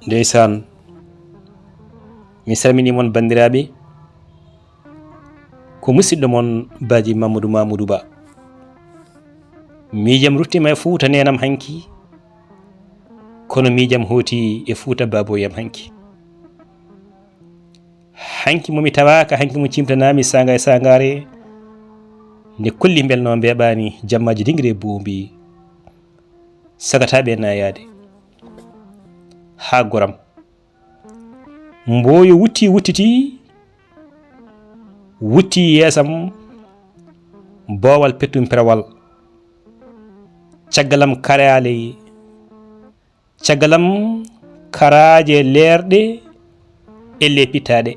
Ndeysaan mi salmini mon bandiraɓe ko musidɗo mon Badji Mamadou Ba miijam ruttima e Fuuta nenam hanki kono miijam hooti e Fuuta baboyam hanki momi tawaka hanki mo cimtanami sanga e sangare nde kolli belno mbeɓani jammaji dingre boombi sagataɓe nayade ha goram mboyo wutti yesam bowal pettum perawal caggalam karaje leerɗe e lepitaɗe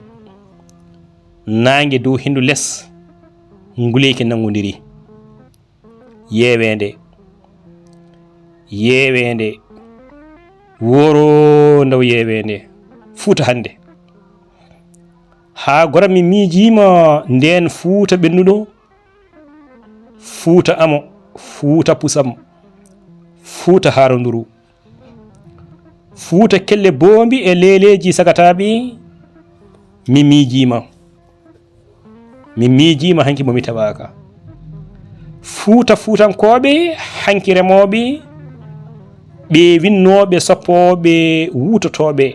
nangue dow hindu less nguleyki nangodiri yewende woro ndaw yewende Fuuta hande ha goram mi miijima nden Fuuta ɓennuɗo Fuuta amo Fuuta pusam Fuuta haronduru Fuuta kelle boombi e leleji sagataɓe mi miijima hanki momi tawaka Fuutankoɓe hanki remoɓe ɓe winnoɓe soppoɓe wutotoɓe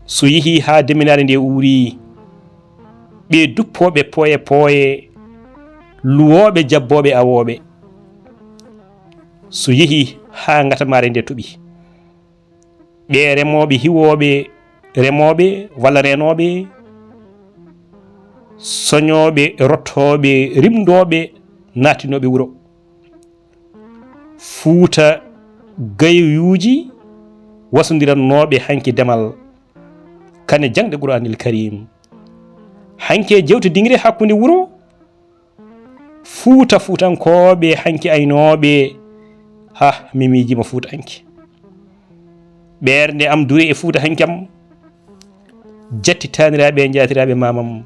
so yeehi ha deminare nde uuri ɓe duppoɓe pooye luwoɓe jabboɓe awoɓe so yeehi ha gatamare nde toɓi ɓe remoɓe hiwoɓe remoɓe walla renoɓe soñoɓe rottoɓe rimdoɓe natinoɓe wuuro Fuuta gayoyuji wasodirannoɓe hanki demal kane jangde Qur'anil Karim hanke jewte dingre hakkude wuuro Fuutankoɓe hanki aynoɓe ha mi miijima Fuuta hanki ɓerde am duri e Fuuta hanki am jattitaniraɓe jatiraɓe mamam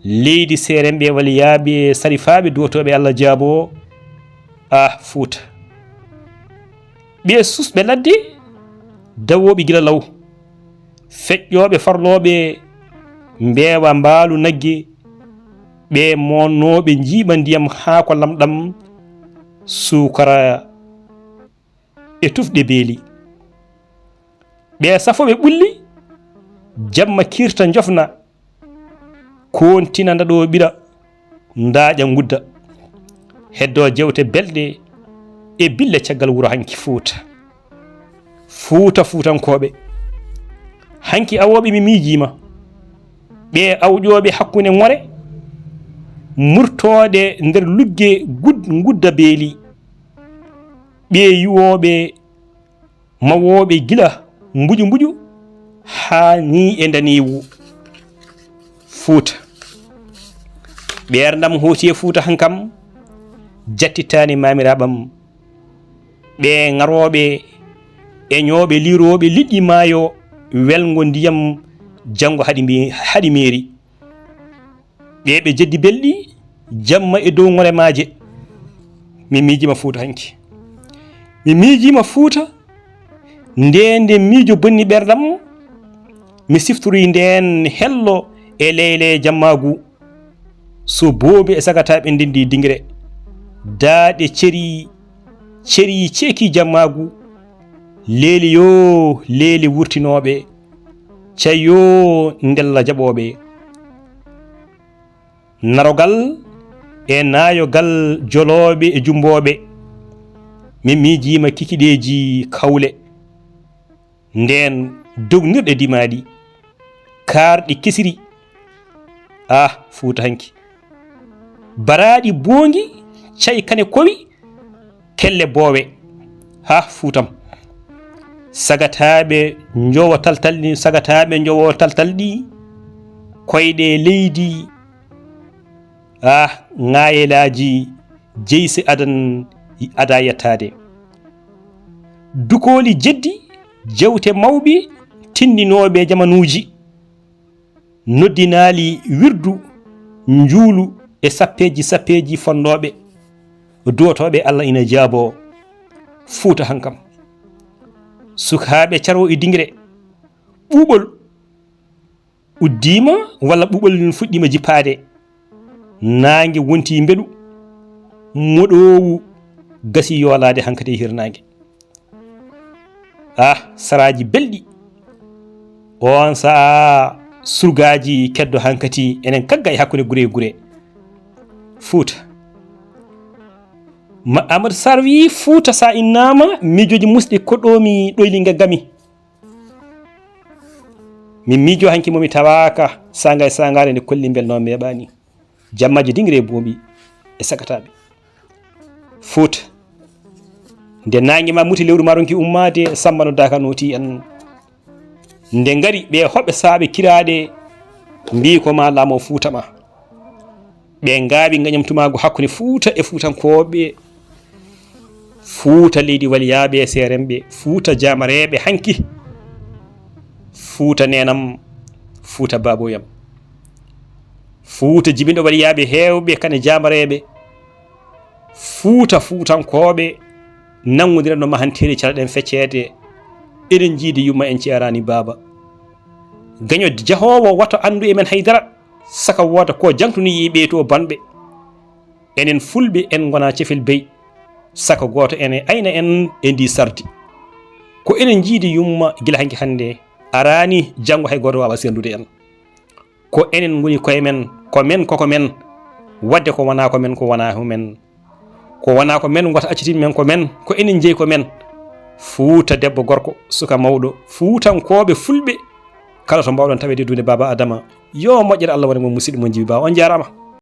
leydi seremɓe waliyaɓe sarifaɓe duwotoɓe Allah jaabo Fuuta ɓe susɓe ladde dawoɓe gila law feƴƴoɓe farloɓe mbewa mbaalu nagge ɓe monnoɓe jiiɓa ndiyam ha ko lamɗam sukara e tufɗe beeli ɓe safoɓe ɓulli jamma kirta jofna kontina ndaɗo ɓira ndaaƴa ngudda heddo jewte belɗe e bille caggal wuuro hanki Fuutankoɓe hanki awoɓe mi miijima ɓe awƴoɓe hakkude ngore murtode nder lugge gudda beeli ɓe yiwoɓe mawoɓe gila mbuƴu ha ni e daniwu Fuuta ɓerdam hooti e Fuuta hankam jattitani mamiraɓam ɓe garoɓe e ñooɓe liroɓe liɗɗi maayo welgo ndiyam janggo haɗi meeri ɓe jeddi belɗi jamma e dow ngore maaje mi miijima Fuuta hanki mi miijima Fuuta nde miijo bonni ɓerdam mi siftoroyi nden hello e leyle jammagu so boobi e sagataɓe ndendi dingre daaɗe ceri ceeki jammagu leeli wurtinoɓe cayo ndella jaɓoɓe narogal e nayogal joloɓe e jumboɓe mi miijima kikiɗeji kawle nden dognirɗe dimaɗi karɗi kesiri Fuuta hanki baraɗi boongi cayi kane kowi kelle boowe Fuutam sagataɓe jowo taltal ɗi koyɗe leydi ngayelaji jeyse ada yettade dukoli jeddi jewte mawɓe tindinoɓe jamanuji noddinali wirdu njuulu e sappeji fonnoɓe duwotoɓe Allah ina jaabo Fuuta hankam sukaaɓe caro e dingre ɓuuɓol uddima walla ɓuuɓol fuɗɗima jippade nangue wonti mbeɗu moɗowu gasi yoolade hankadi e hirnangue saraji belɗi on saa surgaji keddo hankati enen kagga e hakkude gure e gure Fuuta Amadou Sarr wi Fuuta sa innama miijoji musɗi koɗomi ɗoyli gaggami min miijo hanki momi tawaka sanga e sangare nde kolli bel no meɓani jammaji dingre e boombi e sagataɓe Fuuta nde nangue ma muti lewru maronki ummade sammano daka noti en nde ngari ɓe hoɓɓe saaɓe kiraɗe mbi ko ma laamo Fuuta ma ɓe ngaaɓi gañamtumago hakkude Fuuta e Fuutankoɓe Fuuta leydi waliyaɓe e seremɓe Fuuta jamareɓe hanki Fuuta nenam Fuuta baboyam Fuuta jibinɗo waliyaɓe hewɓe kane jamareɓe Fuuta Fuutankoɓe nangodira no mahanteɗi calɗen feccede eɗen jiidi yumma en ceerani baba gaño jahowo wato andu e men haydara saka woda ko jangtuni yiɓe to banɓe enen fulɓe en gona cefel bey saka goto ene ayna en e ndi sardi ko enen jiidi yumma gila hanki hande arani janggo hay goto wawa sendude en ko enen goni koye men ko men koko men wadde ko wona ko men ko wona ko men ko wona ko men wata accitini men ko men ko enen jeeyi ko men Fuuta debbo gorko suka mawɗo Fuutankoɓe fulɓe kala to mbawɗon tawede dunde baba Adama yo moƴƴere Allah wone mo musidɗo mo jibi ba on jarama